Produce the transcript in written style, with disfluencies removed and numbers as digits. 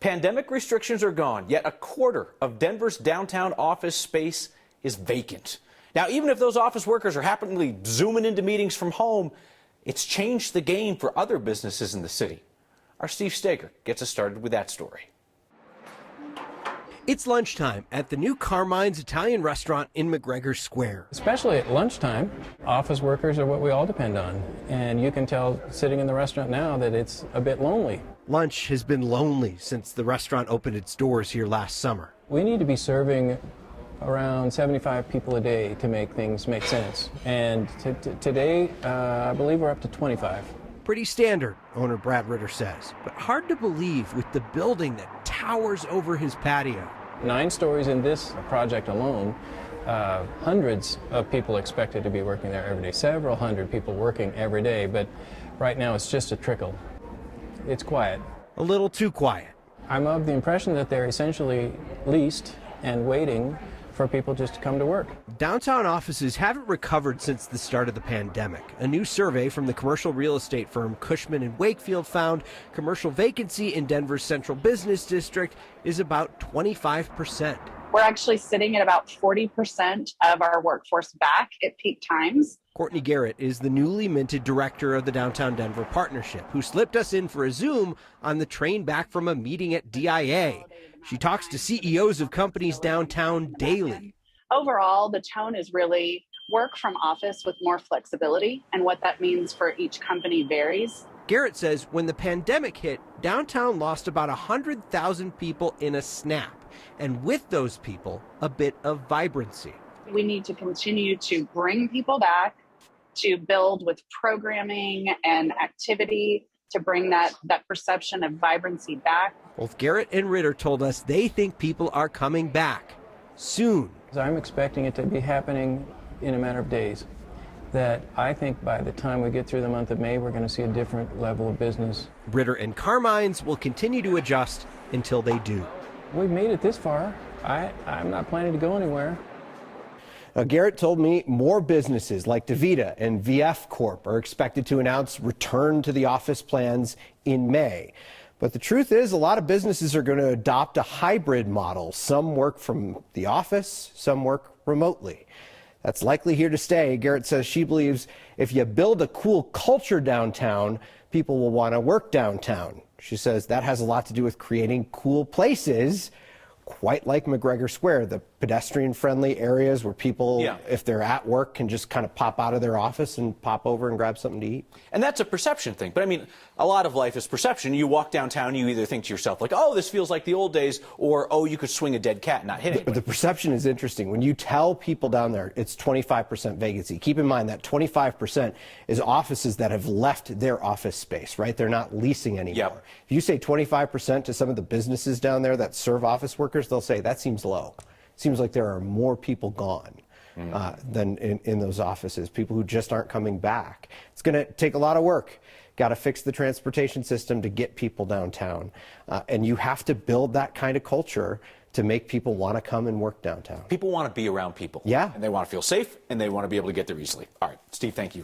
Pandemic restrictions are gone, yet a quarter of Denver's downtown office space is vacant. Now, even if those office workers are happily zooming into meetings from home, it's changed the game for other businesses in the city. Our Steve Steger gets us started with that story. It's lunchtime at the new Carmine's Italian restaurant in McGregor Square. Especially at lunchtime, office workers are what we all depend on. And you can tell sitting in the restaurant now that it's a bit lonely. Lunch has been lonely since the restaurant opened its doors here last summer. We need to be serving around 75 people a day to make things make sense. And today, I believe we're up to 25. Pretty standard, owner Brad Ritter says, but hard to believe with the building that towers over his patio. 9 stories in this project alone, hundreds of people expected to be working there every day, several hundred people working every day, but right now it's just a trickle. It's quiet. A little too quiet. I'm of the impression that they're essentially leased and waiting for people just to come to work. Downtown offices haven't recovered since the start of the pandemic. A new survey from the commercial real estate firm Cushman & Wakefield found commercial vacancy in Denver's central business district is about 25%. We're actually sitting at about 40% of our workforce back at peak times. Kourtney Garrett is the newly minted director of the Downtown Denver Partnership, who slipped us in for a Zoom on the train back from a meeting at DIA. She talks to CEOs of companies downtown daily. Overall, the tone is really work from office with more flexibility, and what that means for each company varies. Garrett says when the pandemic hit, downtown lost about 100,000 people in a snap, and with those people, a bit of vibrancy. We need to continue to bring people back, to build with programming and activity, to bring that perception of vibrancy back. Both Garrett and Ritter told us they think people are coming back soon. I'm expecting it to be happening in a matter of days. That I think by the time we get through the month of May, we're going to see a different level of business. Ritter and Carmine's will continue to adjust until they do. We've made it this far. I'm not planning to go anywhere. Garrett told me more businesses like DaVita and VF Corp are expected to announce return to the office plans in May. But the truth is, a lot of businesses are going to adopt a hybrid model. Some work from the office, some work remotely. That's likely here to stay. Garrett says she believes if you build a cool culture downtown, people will want to work downtown. She says that has a lot to do with creating cool places, quite like McGregor Square, the pedestrian-friendly areas where people, if they're at work, can just kind of pop out of their office and pop over and grab something to eat. And that's a perception thing. But I mean, a lot of life is perception. You walk downtown, you either think to yourself, like, oh, this feels like the old days, or, oh, you could swing a dead cat and not hit it. But the perception is interesting. When you tell people down there it's 25% vacancy, keep in mind that 25% is offices that have left their office space, right? They're not leasing anymore. Yep. If you say 25% to some of the businesses down there that serve office workers, they'll say that seems low. Seems like there are more people gone than in those offices, people who just aren't coming back. It's going to take a lot of work. Got to fix the transportation system to get people downtown. And you have to build that kind of culture to make people want to come and work downtown. People want to be around people. Yeah. And they want to feel safe, and they want to be able to get there easily. All right, Steve, thank you.